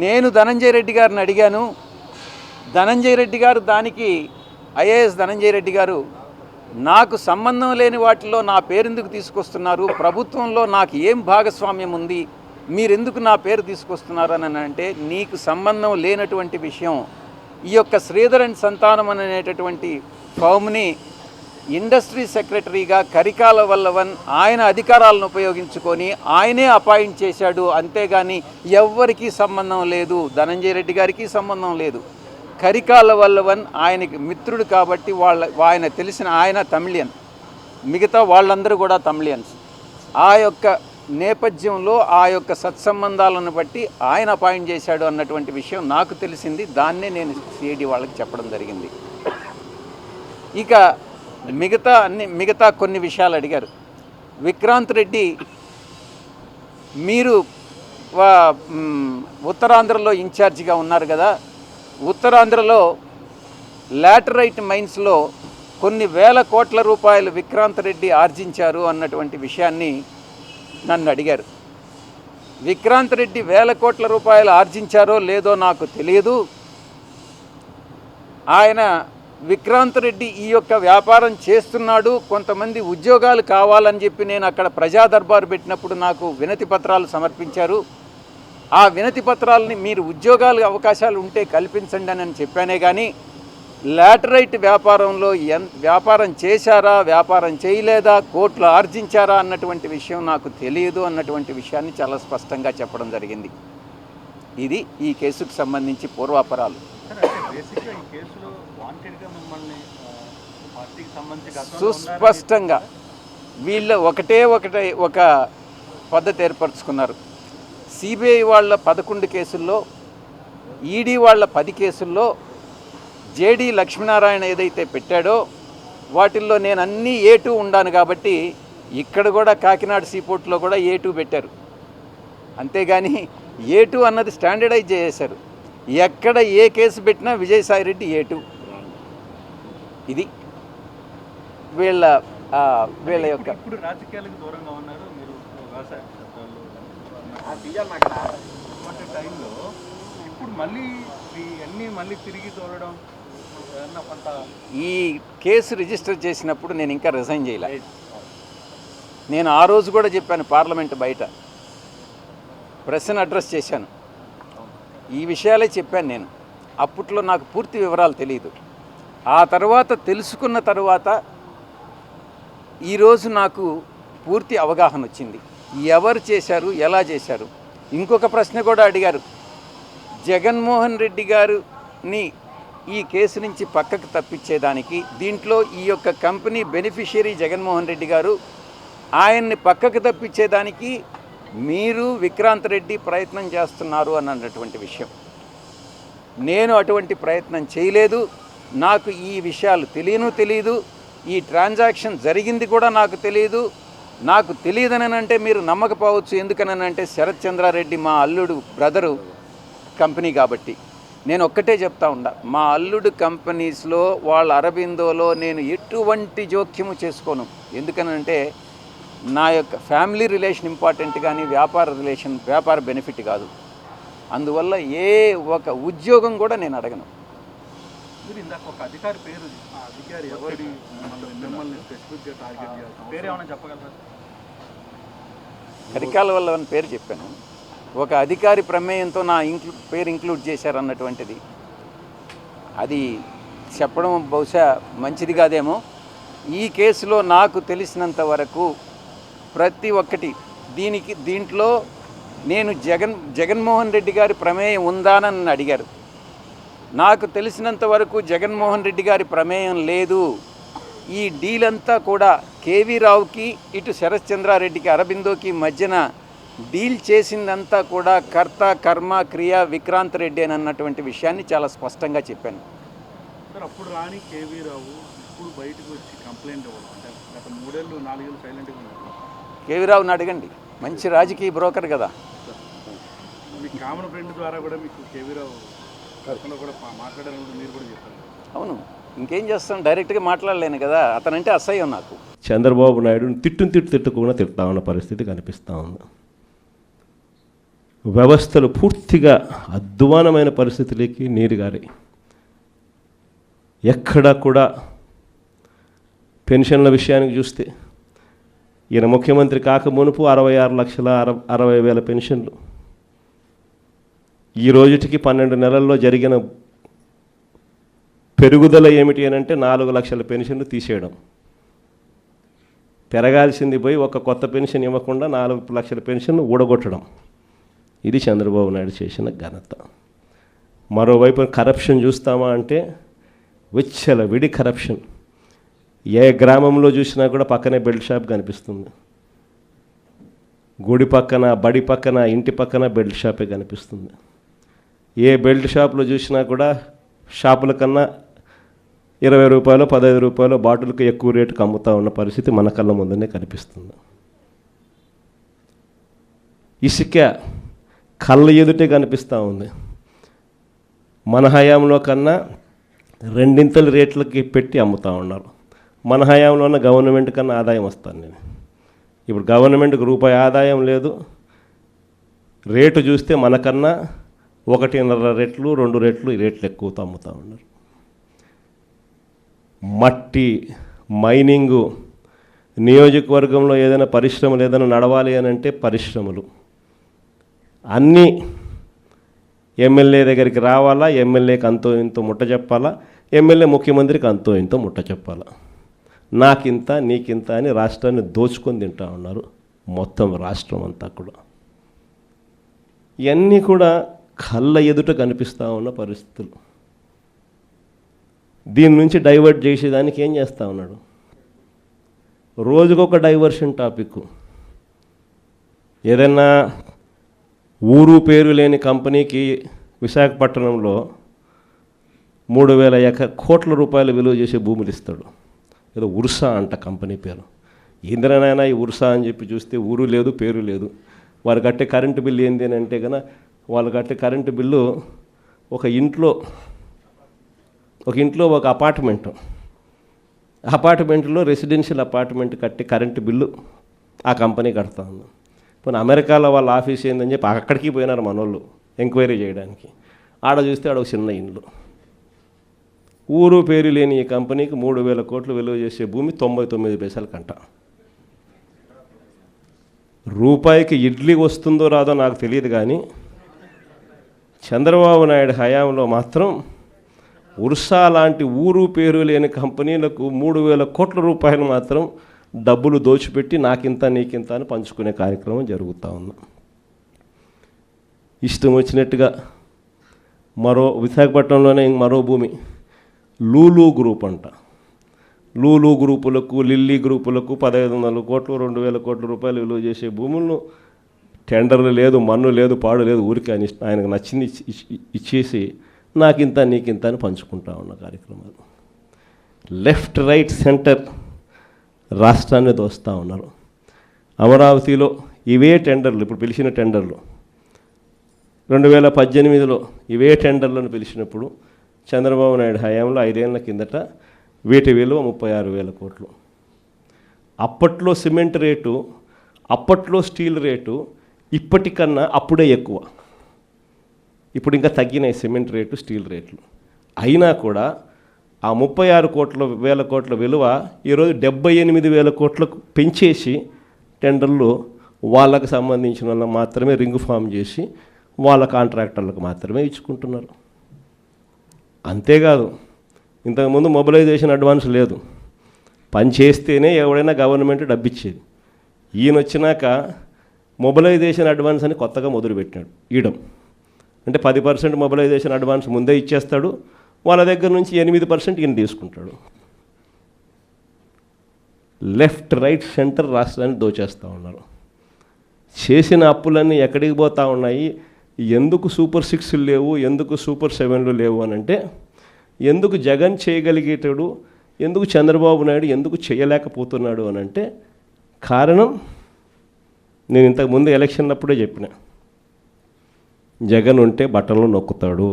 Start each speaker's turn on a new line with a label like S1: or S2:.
S1: నేను ధనంజయ రెడ్డి గారిని అడిగాను. ధనంజయ రెడ్డి గారు దానికి ఐఏఎస్ ధనంజయ రెడ్డి గారు నాకు సంబంధం లేని వాటిలో నా పేరెందుకు తీసుకొస్తున్నారు, ప్రభుత్వంలో నాకు ఏం భాగస్వామ్యం ఉంది, మీరెందుకు నా పేరు తీసుకొస్తున్నారు అని అంటే, నీకు సంబంధం లేనటువంటి విషయం ఈ యొక్క శ్రీధర్ అండ్ సంతానం అనేటటువంటి ఫామ్ని ఇండస్ట్రీ సెక్రటరీగా కరికాల వల్లవన్ ఆయన అధికారాలను ఉపయోగించుకొని ఆయనే అపాయింట్ చేశాడు. అంతేగాని ఎవ్వరికీ సంబంధం లేదు, ధనంజయ రెడ్డి గారికి సంబంధం లేదు. కరికాల వల్లవన్ ఆయనకి మిత్రుడు కాబట్టి ఆయన తెలిసిన ఆయన తమిళియన్, మిగతా వాళ్ళందరూ కూడా తమిళియన్స్. ఆ యొక్క నేపథ్యంలో ఆ యొక్క సత్సంబంధాలను బట్టి ఆయన అపాయింట్ చేశాడు అన్నటువంటి విషయం నాకు తెలిసింది. దాన్నే నేను సిఐడి వాళ్ళకి చెప్పడం జరిగింది. ఇక మిగతా కొన్ని విషయాలు అడిగారు. విక్రాంత్ రెడ్డి, మీరు ఉత్తరాంధ్రలో ఇన్ఛార్జిగా ఉన్నారు కదా, ఉత్తరాంధ్రలో లాటరైట్ మైన్స్లో కొన్ని వేల కోట్ల రూపాయలు విక్రాంత్ రెడ్డి ఆర్జించారు అన్నటువంటి విషయాన్ని నన్ను అడిగారు. విక్రాంత్ రెడ్డి వేల కోట్ల రూపాయలు ఆర్జించారో లేదో నాకు తెలియదు. ఆయన విక్రాంత్ రెడ్డి ఈ యొక్క వ్యాపారం చేస్తున్నాడు, కొంతమంది ఉద్యోగాలు కావాలని చెప్పి నేను అక్కడ ప్రజా దర్బారు పెట్టినప్పుడు నాకు వినతి పత్రాలు సమర్పించారు. ఆ వినతి పత్రాలని మీరు ఉద్యోగాలు అవకాశాలు ఉంటే కల్పించండి అని చెప్పానే కానీ లాటరైట్ వ్యాపారంలో వ్యాపారం చేశారా, వ్యాపారం చేయలేదా, కోట్లు ఆర్జించారా అన్నటువంటి విషయం నాకు తెలియదు అన్నటువంటి విషయాన్ని చాలా స్పష్టంగా చెప్పడం జరిగింది. ఇది ఈ కేసుకు సంబంధించి పూర్వాపరాలు. సుస్పష్టంగా వీళ్ళ ఒక పద్ధతి ఏర్పరచుకున్నారు. సిబిఐ వాళ్ళ 11 కేసుల్లో, ఈడీ వాళ్ళ 10 కేసుల్లో జేడి లక్ష్మీనారాయణ ఏదైతే పెట్టాడో వాటిల్లో నేను అన్నీ A2 ఉండాను కాబట్టి ఇక్కడ కూడా కాకినాడ సీపోర్ట్లో కూడా A2 పెట్టారు. అంతేగాని A2 అన్నది స్టాండర్డైజ్ చేశారు. ఎక్కడ ఏ కేసు పెట్టినా విజయసాయిరెడ్డి A2. ఇది వీళ్ళ యొక్క
S2: ఇప్పుడు రాజకీయాలకు దూరంగా ఉన్నారు మీరు, వ్యవసాయ టైంలో ఇప్పుడు మళ్ళీ తిరిగి తోలడం కొంత.
S1: ఈ కేసు రిజిస్టర్ చేసినప్పుడు నేను ఇంకా రిజైన్ చేయలే. నేను ఆ రోజు కూడా చెప్పాను, పార్లమెంట్ బయట ప్రెస్ని అడ్రస్ చేశాను, ఈ విషయాలే చెప్పాను నేను. అప్పట్లో నాకు పూర్తి వివరాలు తెలియదు. ఆ తర్వాత తెలుసుకున్న తర్వాత ఈరోజు నాకు పూర్తి అవగాహన వచ్చింది, ఎవరు చేశారు, ఎలా చేశారు. ఇంకొక ప్రశ్న కూడా అడిగారు, జగన్మోహన్ రెడ్డి గారిని ఈ కేసు నుంచి పక్కకు తప్పించేదానికి, దీంట్లో ఈ యొక్క కంపెనీ బెనిఫిషియరీ జగన్మోహన్ రెడ్డి గారు, ఆయన్ని పక్కకు తప్పించేదానికి మీరు విక్రాంత్ రెడ్డి ప్రయత్నం చేస్తున్నారు అన్నటువంటి విషయం. నేను అటువంటి ప్రయత్నం చేయలేదు. నాకు ఈ విషయాలు తెలియదు. ఈ ట్రాన్సాక్షన్ జరిగింది కూడా నాకు తెలియదు. నాకు తెలియదని అంటే మీరు నమ్మకపోవచ్చు. ఎందుకనంటే శరత్ చంద్రారెడ్డి మా అల్లుడు బ్రదరు కంపెనీ కాబట్టి. నేను ఒక్కటే చెప్తా ఉండా, మా అల్లుడు కంపెనీస్లో వాళ్ళ అరబిందోలో నేను ఎటువంటి జోక్యము చేసుకోను. ఎందుకనంటే నా యొక్క ఫ్యామిలీ రిలేషన్ ఇంపార్టెంట్ కానీ వ్యాపార బెనిఫిట్ కాదు. అందువల్ల ఏ ఒక ఉద్యోగం కూడా నేను అడగను.
S2: మీరు ఇందాక ఒక అధికారి పేరు, ఆ అధికారి ఎవరి మిమ్మల్ని స్పెసిఫిక్గా టార్గెట్ చేస్తారు, పేరు ఏమైనా చెప్పగలరా?
S1: కరికాల వల్ల పేరు చెప్పాను. ఒక అధికారి ప్రమేయంతో నా పేరు ఇంక్లూడ్ చేశారన్నటువంటిది అది చెప్పడం బహుశా మంచిది కాదేమో. ఈ కేసులో నాకు తెలిసినంత వరకు ప్రతి ఒక్కటి దీంట్లో నేను జగన్మోహన్ రెడ్డి గారి ప్రమేయం ఉందానని నన్ను అడిగారు. నాకు తెలిసినంత వరకు జగన్మోహన్ రెడ్డి గారి ప్రమేయం లేదు. ఈ డీల్ అంతా కూడా కేవీ రావుకి, ఇటు శరత్ చంద్రారెడ్డికి, అరబిందోకి మధ్యన డీల్ చేసిందంతా కూడా కర్త కర్మ క్రియ విక్రాంత్ రెడ్డి అని అన్నటువంటి విషయాన్ని చాలా స్పష్టంగా చెప్పాను.
S2: సార్, అప్పుడు రాని కేవీ రావు ఇప్పుడు బయటకు వచ్చి కంప్లైంట్ ఇవ్వడం, అంటే గత 3-4 ఏళ్ళు సైలెంట్గా ఉన్నారు.
S1: కేవీ రావుని అడగండి, మంచి రాజకీయ బ్రోకర్ కదా.
S2: మీ కామన్ ఫ్రెండ్ ద్వారా కూడా మీకు కేవీ రావు కూడా మాట్లాడాలని మీరు కూడా చెప్పారు.
S1: అవును, ఇంకేం చేస్తాం, డైరెక్ట్గా మాట్లాడలేను కదా. అతనంటే అసహ్యం నాకు.
S3: చంద్రబాబు నాయుడుని తిట్టుకోకుండా తిడతా ఉన్న పరిస్థితి కనిపిస్తూ ఉంది. వ్యవస్థలు పూర్తిగా అధ్వానమైన పరిస్థితులకి నీరుగారి. ఎక్కడా కూడా పెన్షన్ల విషయానికి చూస్తే ఈయన ముఖ్యమంత్రి కాక మునుపు 66,60,000 పెన్షన్లు. ఈ రోజుటికి 12 నెలల్లో జరిగిన పెరుగుదల ఏమిటి అని అంటే 4 లక్షల పెన్షన్లు తీసేయడం. పెరగాల్సింది పోయి ఒక కొత్త పెన్షన్ ఇవ్వకుండా 4 లక్షల పెన్షన్లు ఊడగొట్టడం. ఇది చంద్రబాబు నాయుడు చేసిన ఘనత. మరోవైపు కరప్షన్ చూస్తామా అంటే విచ్చలవిడి కరప్షన్. ఏ గ్రామంలో చూసినా కూడా పక్కనే బెల్ట్ షాప్ కనిపిస్తుంది. గుడి పక్కన, బడి పక్కన, ఇంటి పక్కన బెల్ట్ షాపే కనిపిస్తుంది. ఏ బెల్ట్ షాప్లో చూసినా కూడా షాపుల కన్నా 20 రూపాయలు 15 రూపాయలు బాటిల్కి ఎక్కువ రేటుకి అమ్ముతూ ఉన్న పరిస్థితి మన కళ్ళ ముందునే కనిపిస్తుంది. ఇసుక కళ్ళ ఎదుటే కనిపిస్తూ ఉంది. మన హయాంలో కన్నా 2 రేట్లకి పెట్టి అమ్ముతూ ఉన్నారు. మన హయాంలో ఉన్న గవర్నమెంట్ కన్నా ఆదాయం వస్తాను నేను. ఇప్పుడు గవర్నమెంట్కి రూపాయి ఆదాయం లేదు. రేటు చూస్తే మనకన్నా 1.5 రెట్లు 2 రెట్లు ఈ రేట్లు ఎక్కువతో అమ్ముతూ ఉన్నారు. మట్టి మైనింగు, నియోజకవర్గంలో ఏదైనా పరిశ్రమలు ఏదైనా నడవాలి అని అంటే పరిశ్రమలు అన్నీ ఎమ్మెల్యే దగ్గరికి రావాలా, ఎమ్మెల్యేకి అంతో ఇంతో ముట్ట చెప్పాలా, ఎమ్మెల్యే ముఖ్యమంత్రికి అంతో ఇంతో ముట్ట చెప్పాలా. నాకింత నీకింత అని రాష్ట్రాన్ని దోచుకొని తింటా ఉన్నారు మొత్తం రాష్ట్రం అంతా కూడా. ఇవన్నీ కూడా కళ్ళ ఎదుట కనిపిస్తూ ఉన్న పరిస్థితులు. దీని నుంచి డైవర్ట్ చేసేదానికి ఏం చేస్తూ ఉన్నాడు? రోజుకొక డైవర్షన్ టాపిక్. ఏదైనా ఊరు పేరు లేని కంపెనీకి విశాఖపట్నంలో 3,000 కోట్ల రూపాయలు విలువ చేసే భూములు ఇస్తాడు. ఏదో ఉర్సా అంట కంపెనీ పేరు. ఇంద్రనైనా ఈ ఉర్సా అని చెప్పి చూస్తే ఊరు లేదు, పేరు లేదు. వారు కట్టే కరెంటు బిల్లు ఏంది అని అంటే కనుక వాళ్ళు కట్టే కరెంటు బిల్లు ఒక ఇంట్లో ఒక అపార్ట్మెంట్లో రెసిడెన్షియల్ అపార్ట్మెంట్ కట్టే కరెంటు బిల్లు ఆ కంపెనీ కడతా ఉంది. పోనీ అమెరికాలో వాళ్ళ ఆఫీస్ ఏందని చెప్పి అక్కడికి పోయినారు మనోళ్ళు ఎంక్వైరీ చేయడానికి. ఆడ చూస్తే ఆడ ఒక చిన్న ఇండ్లు. ఊరు పేరు లేని ఈ కంపెనీకి 3,000 కోట్లు విలువ చేసే భూమి 99 పైసలకంట. రూపాయికి ఇడ్లీ వస్తుందో రాదో నాకు తెలియదు కానీ చంద్రబాబు నాయుడు హయాంలో మాత్రం ఉర్సా లాంటి ఊరు పేరు లేని కంపెనీలకు 3,000 కోట్ల రూపాయలు మాత్రం డబ్బులు దోచిపెట్టి నాకింత నీకింత అని పంచుకునే కార్యక్రమం జరుగుతూ ఉంది. ఇష్టం వచ్చినట్టుగా విశాఖపట్నంలోనే మరో భూమి లూలు గ్రూప్ అంట. లూలు గ్రూపులకు, లిల్లీ గ్రూపులకు 1,500 కోట్లు 2,000 కోట్ల రూపాయలు విలువ చేసే భూములను టెండర్లు లేదు, మన్ను లేదు, పాడు లేదు, ఊరికి ఆయనకు నచ్చింది ఇచ్చేసి నాకింత నీకింత అని పంచుకుంటా ఉన్న కార్యక్రమాలు. లెఫ్ట్ రైట్ సెంటర్ రాష్ట్రాన్ని దోస్తూ ఉన్నారు. అమరావతిలో ఇవే టెండర్లు, ఇప్పుడు పిలిచిన టెండర్లు 2018లో ఇవే టెండర్లను పిలిచినప్పుడు చంద్రబాబు నాయుడు హయాంలో 5 ఏళ్ల కిందట వీటి విలువ 36,000 కోట్లు. అప్పట్లో సిమెంట్ రేటు, అప్పట్లో స్టీల్ రేటు ఇప్పటికన్నా అప్పుడే ఎక్కువ. ఇప్పుడు ఇంకా తగ్గినాయి సిమెంట్ రేటు, స్టీల్ రేట్లు. అయినా కూడా ఆ 36,000 కోట్ల విలువ ఈరోజు 78,000 కోట్లకు పెంచేసి టెండర్లు వాళ్ళకు సంబంధించిన వాళ్ళకి మాత్రమే రింగ్ ఫామ్ చేసి వాళ్ళ కాంట్రాక్టర్లకు మాత్రమే ఇచ్చుకుంటున్నారు. అంతేకాదు, ఇంతకుముందు మొబిలైజేషన్ అడ్వాన్స్ లేదు. పని చేస్తేనే ఎవడైనా గవర్నమెంట్ డబ్బిచ్చేది. ఈయన వచ్చినాక మొబిలైజేషన్ అడ్వాన్స్ అని కొత్తగా మొదలుపెట్టినాడు ఇయడం. అంటే 10% మొబిలైజేషన్ అడ్వాన్స్ ముందే ఇచ్చేస్తాడు, వాళ్ళ దగ్గర నుంచి 8% ఈయన తీసుకుంటాడు. లెఫ్ట్ రైట్ సెంటర్ రాష్ట్రాన్ని దోచేస్తూ ఉన్నారు. చేసిన అప్పులన్నీ ఎక్కడికి పోతూ ఉన్నాయి? ఎందుకు సూపర్ 6లు లేవు, ఎందుకు సూపర్ 7లు లేవు అని అంటే, ఎందుకు జగన్ చేయగలిగేటాడు, ఎందుకు చంద్రబాబు నాయుడు ఎందుకు చేయలేకపోతున్నాడు అని అంటే కారణం నేను ఇంతకుముందు ఎలక్షన్ అప్పుడే చెప్పిన, జగన్ ఉంటే బట్టలు నొక్కుతాడు.